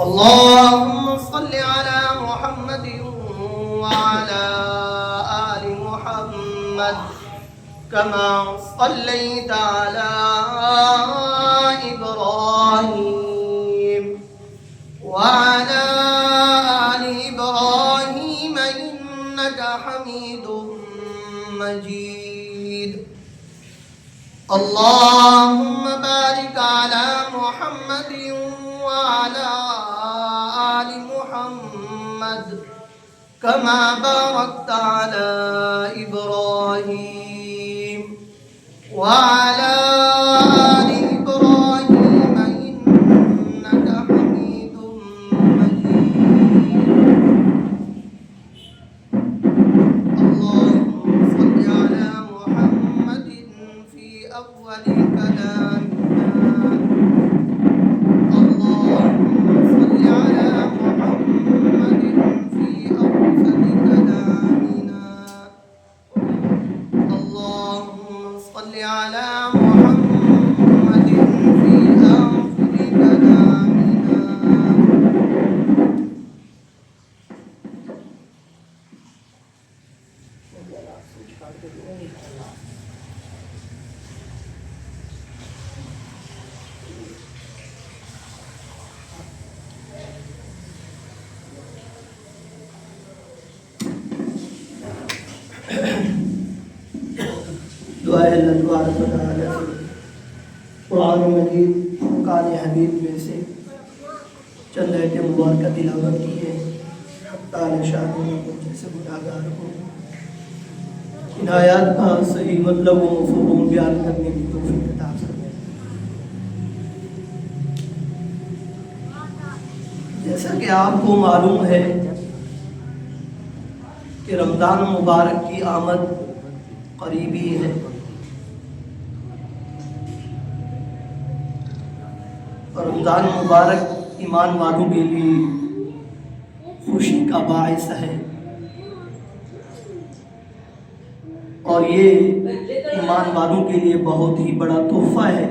اللهم صل على محمد وعلى آل محمد كما صليت على إبراهيم وعلى آل إبراهيم إنك حميد مجيد. اللهم بارك على محمد وعلى آل محمد كما باركت على إبراهيم وعلى آل إبراهيم إنك حميد مجيد. اللهم صل على محمد في أول كلامنا. اللهم صل على محمد في أوسط كلامنا. اللهم صل على محمد في آخر كلامنا. دعائے اللہ تبارک و تعالی سے قرآن مجید فرقان حمید میں سے چند آیتیں مبارکہ تلاوت کی ہے. تعالی شاہ جیسے گناہگار ہو ان آیات کا صحیح مطلب و مفہوم بیان کرنے کی توفیق عطا فرمائے. جیسا کہ آپ کو معلوم ہے کہ رمضان مبارک کی آمد قریبی ہے. اور رمضان مبارک ایمان والوں کے لیے خوشی کا باعث ہے اور یہ ایمان والوں کے لیے بہت ہی بڑا تحفہ ہے.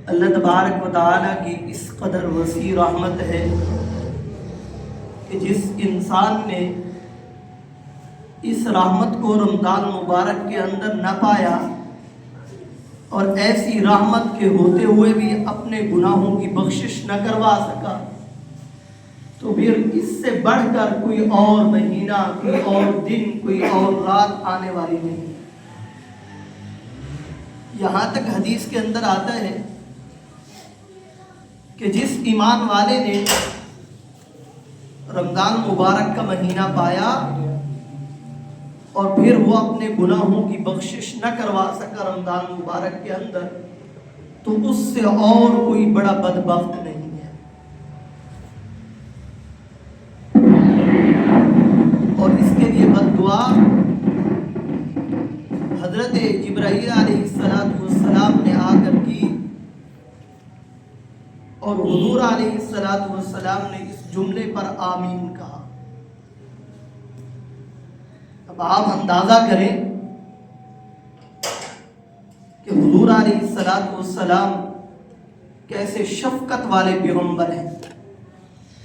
اللہ تبارک و تعالیٰ کی اس قدر وسیع رحمت ہے کہ جس انسان نے اس رحمت کو رمضان مبارک کے اندر نہ پایا اور ایسی رحمت کے ہوتے ہوئے بھی اپنے گناہوں کی بخشش نہ کروا سکا تو پھر اس سے بڑھ کر کوئی اور مہینہ، کوئی اور دن، کوئی اور رات آنے والی نہیں. یہاں تک حدیث کے اندر آتا ہے کہ جس ایمان والے نے رمضان مبارک کا مہینہ پایا اور پھر وہ اپنے گناہوں کی بخشش نہ کروا سکا رمضان مبارک کے اندر تو اس سے اور کوئی بڑا بدبخت نہیں ہے. اور اس کے لیے بد دعا حضرت جبرائیل علیہ السلام نے آ کر کی اور حضور علیہ السلام نے اس جملے پر آمین کہا. اب آپ اندازہ کریں کہ حضور علیہ السلام کیسے شفقت والے پیغمبر ہیں،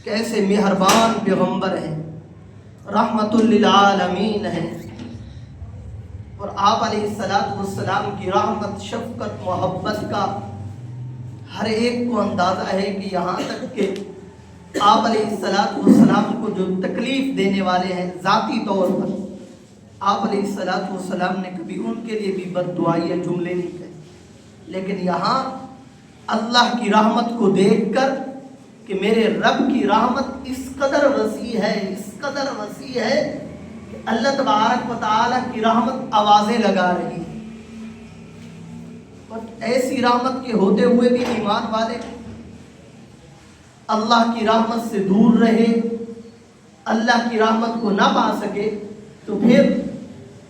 کیسے مہربان پیغمبر ہیں، رحمت للعالمین ہیں. اور آپ علیہ السلام کی رحمت، شفقت، محبت کا ہر ایک کو اندازہ ہے کہ یہاں تک کہ آپ علیہ السلام کو جو تکلیف دینے والے ہیں ذاتی طور پر، آپ علیہ السلام نے کبھی ان کے لیے بھی بد دعائی یا جملے نہیں کہے. لیکن یہاں اللہ کی رحمت کو دیکھ کر کہ میرے رب کی رحمت اس قدر وسیع ہے، اس قدر وسیع ہے کہ اللہ تبارک و تعالیٰ کی رحمت آوازیں لگا رہی ہے. اور ایسی رحمت کے ہوتے ہوئے بھی ایمان والے اللہ کی رحمت سے دور رہے، اللہ کی رحمت کو نہ پا سکے تو پھر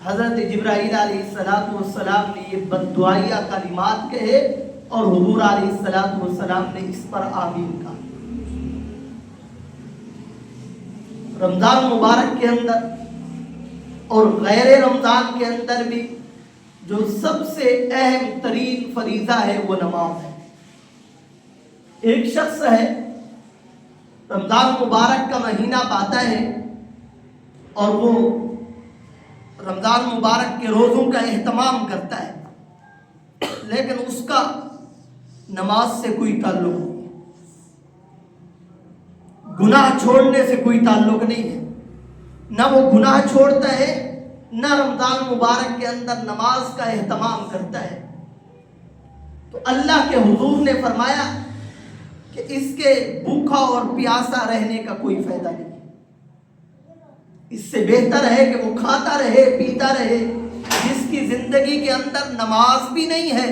حضرت جبرائیل علیہ السلام نے یہ بددعائیہ کلمات کہے اور حضور علیہ السلام نے اس پر آمین کہا. رمضان مبارک کے اندر اور غیر رمضان کے اندر بھی جو سب سے اہم ترین فریضہ ہے وہ نماز ہے. ایک شخص ہے رمضان مبارک کا مہینہ پاتا ہے اور وہ رمضان مبارک کے روزوں کا اہتمام کرتا ہے، لیکن اس کا نماز سے کوئی تعلق نہیں ہے، گناہ چھوڑنے سے کوئی تعلق نہیں ہے، نہ وہ گناہ چھوڑتا ہے نہ رمضان مبارک کے اندر نماز کا اہتمام کرتا ہے۔ تو اللہ کے حضور نے فرمایا کہ اس کے بھوکا اور پیاسا رہنے کا کوئی فائدہ نہیں، اس سے بہتر ہے کہ وہ کھاتا رہے پیتا رہے، جس کی زندگی کے اندر نماز بھی نہیں ہے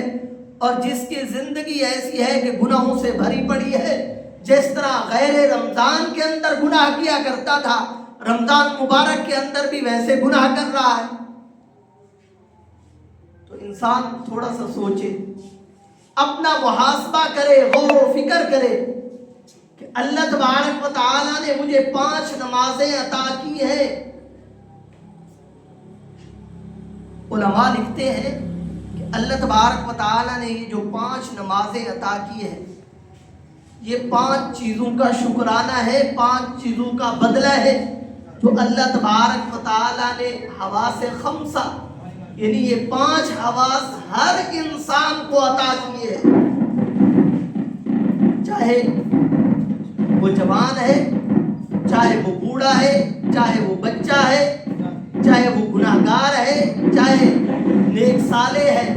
اور جس کی زندگی ایسی ہے کہ گناہوں سے بھری پڑی ہے، جس طرح غیر رمضان کے اندر گناہ کیا کرتا تھا، رمضان مبارک کے اندر بھی ویسے گناہ کر رہا ہے۔ تو انسان تھوڑا سا سوچے، اپنا محاسبہ کرے، غور و فکر کرے کہ اللہ تبارک و تعالیٰ نے مجھے 5 نمازیں عطا کی ہیں۔ علماء لکھتے ہیں کہ اللہ تبارک و تعالیٰ نے یہ جو 5 نمازیں عطا کی ہیں، یہ 5 چیزوں کا شکرانہ ہے، 5 چیزوں کا بدلہ ہے جو اللہ تبارک و تعالیٰ نے حواس 5 یعنی یہ 5 حواس ہر انسان کو عطا کیے ہیں، چاہے وہ جوان ہے، چاہے وہ بوڑھا ہے، چاہے وہ بچہ ہے، چاہے وہ گناہگار ہے، چاہے نیک صالح ہے،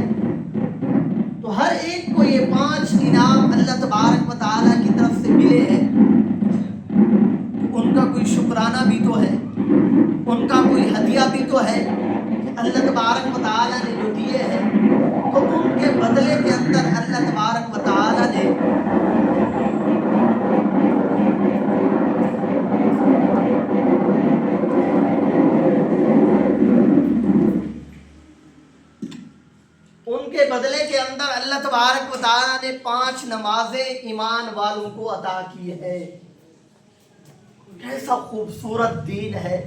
تو ہر ایک کو یہ 5 انعام اللہ تبارک و تعالیٰ کی طرف سے ملے ہیں۔ ان کا کوئی شکرانہ بھی تو ہے، ان کا کوئی ہدیہ بھی تو ہے کہ اللہ تبارک و تعالیٰ نے جو دیے ہیں، تو ان کے بدلے کے اندر اللہ تبارک و تعالیٰ نے اللہ تبارک و تعالیٰ نے 5 نمازیں ایمان والوں کو عطا کی ہے۔ کیسا خوبصورت دین ہے،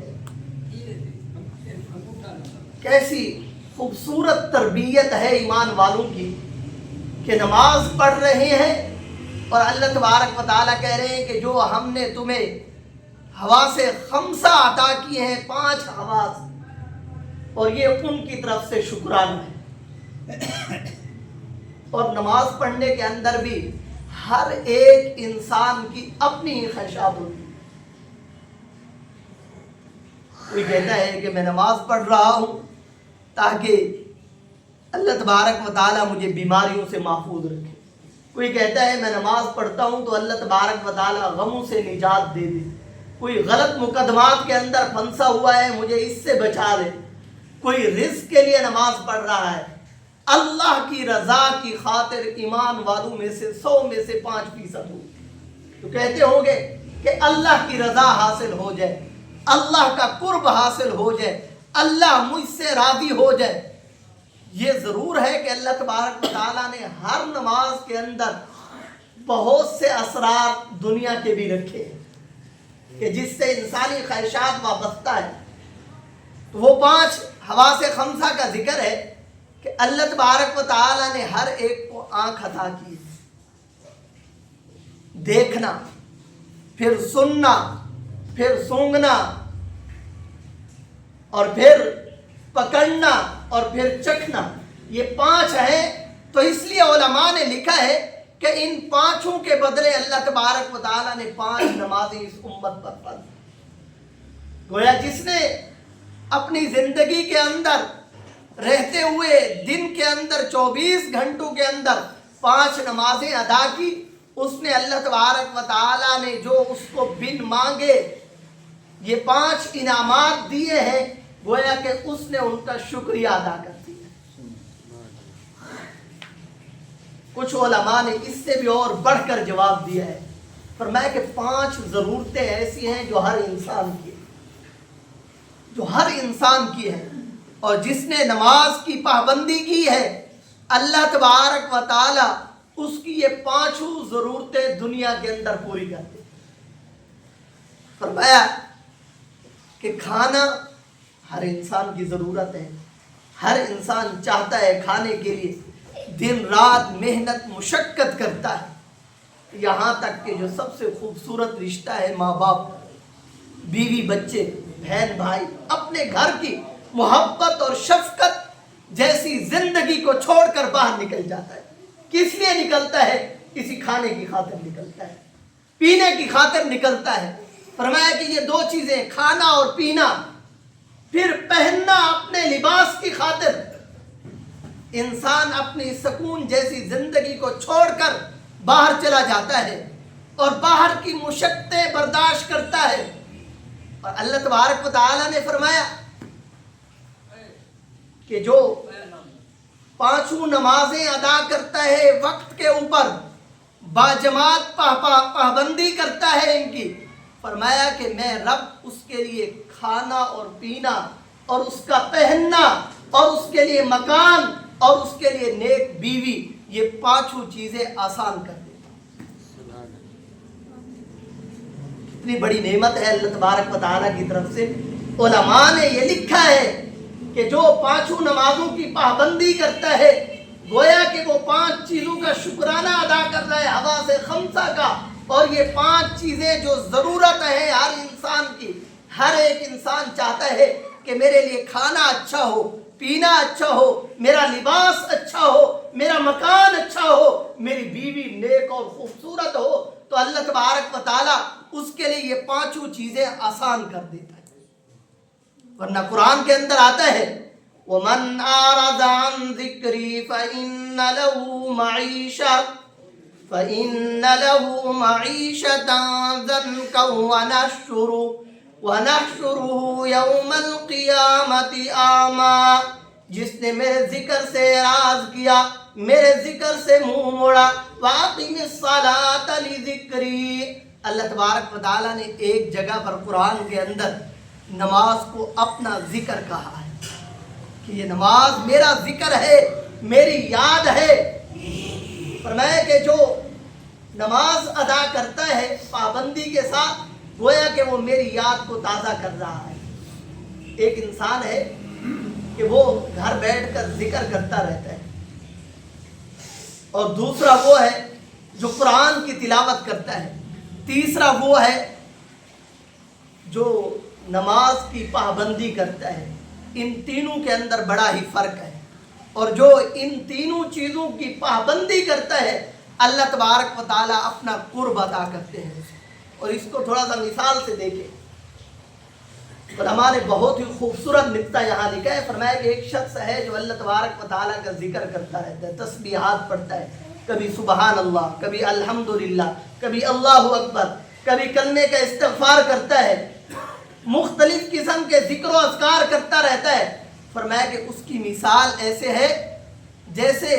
کیسی خوبصورت تربیت ہے ایمان والوں کی کہ نماز پڑھ رہے ہیں اور اللہ تبارک و تعالیٰ کہہ رہے ہیں کہ جو ہم نے تمہیں حواس 5 عطا کیے ہیں، 5 حواس، اور یہ ان کی طرف سے شکرانہ ہے۔ اور نماز پڑھنے کے اندر بھی ہر ایک انسان کی اپنی خواہشات ہوتی ہے۔ کوئی کہتا ہے کہ میں نماز پڑھ رہا ہوں تاکہ اللہ تبارک و تعالیٰ مجھے بیماریوں سے محفوظ رکھے۔ کوئی کہتا ہے میں نماز پڑھتا ہوں تو اللہ تبارک و تعالیٰ غموں سے نجات دے دے۔ کوئی غلط مقدمات کے اندر پھنسا ہوا ہے، مجھے اس سے بچا لے۔ کوئی رزق کے لیے نماز پڑھ رہا ہے۔ اللہ کی رضا کی خاطر ایمان والوں میں سے 100 میں سے 5% ہو تو کہتے ہوں گے کہ اللہ کی رضا حاصل ہو جائے، اللہ کا قرب حاصل ہو جائے، اللہ مجھ سے راضی ہو جائے۔ یہ ضرور ہے کہ اللہ تبارک و تعالیٰ نے ہر نماز کے اندر بہت سے اسرار دنیا کے بھی رکھے ہیں کہ جس سے انسانی خواہشات وابستہ ہے۔ تو وہ 5 حواس 5 کا ذکر ہے کہ اللہ تبارک و تعالیٰ نے ہر ایک کو آنکھ عطا کی، دیکھنا، پھر سننا، پھر سونگھنا، اور پھر پکڑنا، اور پھر چکھنا، یہ 5 ہیں۔ تو اس لیے علماء نے لکھا ہے کہ ان 5 کے بدلے اللہ تبارک و تعالیٰ نے 5 نمازیں اس امت پر فرض۔ گویا جس نے اپنی زندگی کے اندر رہتے ہوئے دن کے اندر 24 گھنٹوں کے اندر 5 نمازیں ادا کی، اس نے اللہ تبارک و تعالیٰ نے جو اس کو بن مانگے یہ 5 انعامات دیے ہیں، گویا کہ اس نے ان کا شکریہ ادا کر دیا۔ کچھ علماء نے اس سے بھی اور بڑھ کر جواب دیا ہے، فرمایا کہ 5 ضرورتیں ایسی ہیں جو ہر انسان کی ہے، اور جس نے نماز کی پابندی کی ہے اللہ تبارک و تعالی اس کی یہ 5 ضرورتیں دنیا کے اندر پوری کرتے۔ فرمایا کہ کھانا ہر انسان کی ضرورت ہے، ہر انسان چاہتا ہے کھانے کے لیے، دن رات محنت مشقت کرتا ہے، یہاں تک کہ جو سب سے خوبصورت رشتہ ہے ماں باپ، بیوی بچے، بہن بھائی، اپنے گھر کی محبت اور شفقت جیسی زندگی کو چھوڑ کر باہر نکل جاتا ہے۔ کس لیے نکلتا ہے؟ کسی کھانے کی خاطر نکلتا ہے، پینے کی خاطر نکلتا ہے۔ فرمایا کہ یہ دو چیزیں، کھانا اور پینا، پھر پہننا اپنے لباس کی خاطر، انسان اپنی سکون جیسی زندگی کو چھوڑ کر باہر چلا جاتا ہے اور باہر کی مشقتیں برداشت کرتا ہے۔ اور اللہ تبارک و تعالی نے فرمایا کہ جو 5 نمازیں ادا کرتا ہے وقت کے اوپر، باجماعت پابندی کرتا ہے ان کی، فرمایا کہ میں رب اس کے لیے کھانا اور پینا اور اس کا پہننا اور اس کے لیے مکان اور اس کے لیے نیک بیوی، یہ 5 چیزیں آسان کر دیتا ہوں۔ اتنی بڑی نعمت ہے اللہ تبارک و تعالیٰ کی طرف سے۔ علماء نے یہ لکھا ہے کہ جو 5 نمازوں کی پابندی کرتا ہے، گویا کہ وہ 5 چیزوں کا شکرانہ ادا کر رہا ہے، حواس خمسہ کا۔ اور یہ 5 چیزیں جو ضرورت ہے ہر انسان کی، ہر ایک انسان چاہتا ہے کہ میرے لیے کھانا اچھا ہو، پینا اچھا ہو، میرا لباس اچھا ہو، میرا مکان اچھا ہو، میری بیوی نیک اور خوبصورت ہو، تو اللہ تبارک و تعالیٰ اس کے لیے یہ 5 چیزیں آسان کر دیتا ہے۔ ورنہ قرآن کے اندر آتا ہے وَمَنْ أَعْرَضَ عَنْ ذِكْرِي فَإِنَّ لَهُ مَعِيشَةً ضَنْكًا وَنَحْشُرُهُ يَوْمَ الْقِيَامَةِ أَعْمَى۔ جس نے میرے ذکر سے اعراض کیا، میرے ذکر سے منہ موڑا، وَأَقِمِ الصَّلَاةَ لِذِكْرِي۔ اللہ تبارک و تعالیٰ نے ایک جگہ پر قرآن کے اندر نماز کو اپنا ذکر کہا ہے کہ یہ نماز میرا ذکر ہے، میری یاد ہے۔ فرمایا کہ جو نماز ادا کرتا ہے پابندی کے ساتھ، گویا کہ وہ میری یاد کو تازہ کر رہا ہے۔ ایک انسان ہے کہ وہ گھر بیٹھ کر ذکر کرتا رہتا ہے، اور دوسرا وہ ہے جو قرآن کی تلاوت کرتا ہے، تیسرا وہ ہے جو نماز کی پابندی کرتا ہے۔ ان تینوں کے اندر بڑا ہی فرق ہے، اور جو ان تینوں چیزوں کی پابندی کرتا ہے اللہ تبارک و تعالیٰ اپنا قرب عطا کرتے ہیں۔ اور اس کو تھوڑا سا مثال سے دیکھیں، علماء نے بہت ہی خوبصورت نکتہ یہاں لکھا ہے۔ فرمایا کہ ایک شخص ہے جو اللہ تبارک و تعالیٰ کا ذکر کرتا رہتا ہے، تسبیحات پڑھتا ہے، کبھی سبحان اللہ، کبھی الحمدللہ، کبھی اللہ اکبر، کبھی کلمے کا استغفار کرتا ہے، مختلف قسم کے ذکر و اذکار کرتا رہتا ہے۔ فرمایا کہ اس کی مثال ایسے ہے جیسے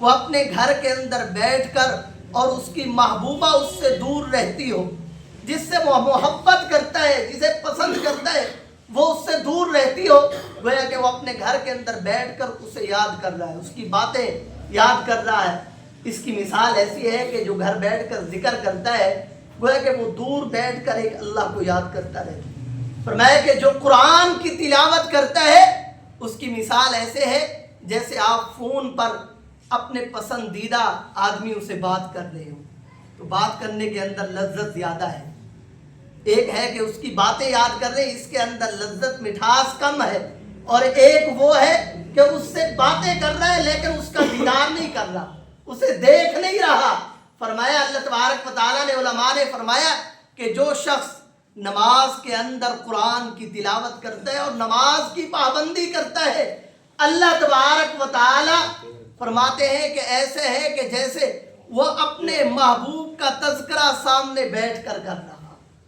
وہ اپنے گھر کے اندر بیٹھ کر اور اس کی محبوبہ اس سے دور رہتی ہو، جس سے وہ محبت کرتا ہے، جسے پسند کرتا ہے، وہ اس سے دور رہتی ہو، گویا کہ وہ اپنے گھر کے اندر بیٹھ کر اسے یاد کر رہا ہے، اس کی باتیں یاد کر رہا ہے۔ اس کی مثال ایسی ہے کہ جو گھر بیٹھ کر ذکر کرتا ہے، گویا کہ وہ دور بیٹھ کر ایک اللہ کو یاد کرتا رہتا ہے۔ فرمایا کہ جو قرآن کی تلاوت کرتا ہے، اس کی مثال ایسے ہے جیسے آپ فون پر اپنے پسندیدہ آدمیوں سے بات کر رہے ہو، تو بات کرنے کے اندر لذت زیادہ ہے۔ ایک ہے کہ اس کی باتیں یاد کر رہے ہیں، اس کے اندر لذت مٹھاس کم ہے، اور ایک وہ ہے کہ اس سے باتیں کر رہا ہے لیکن اس کا دیدار نہیں کر رہا، اسے دیکھ نہیں رہا۔ فرمایا اللہ تبارک و تعالیٰ نے، علماء نے فرمایا کہ جو شخص نماز کے اندر قرآن کی تلاوت کرتا ہے اور نماز کی پابندی کرتا ہے، اللہ تبارک و تعالی فرماتے ہیں کہ ایسے ہے کہ جیسے وہ اپنے محبوب کا تذکرہ سامنے بیٹھ کر رہا۔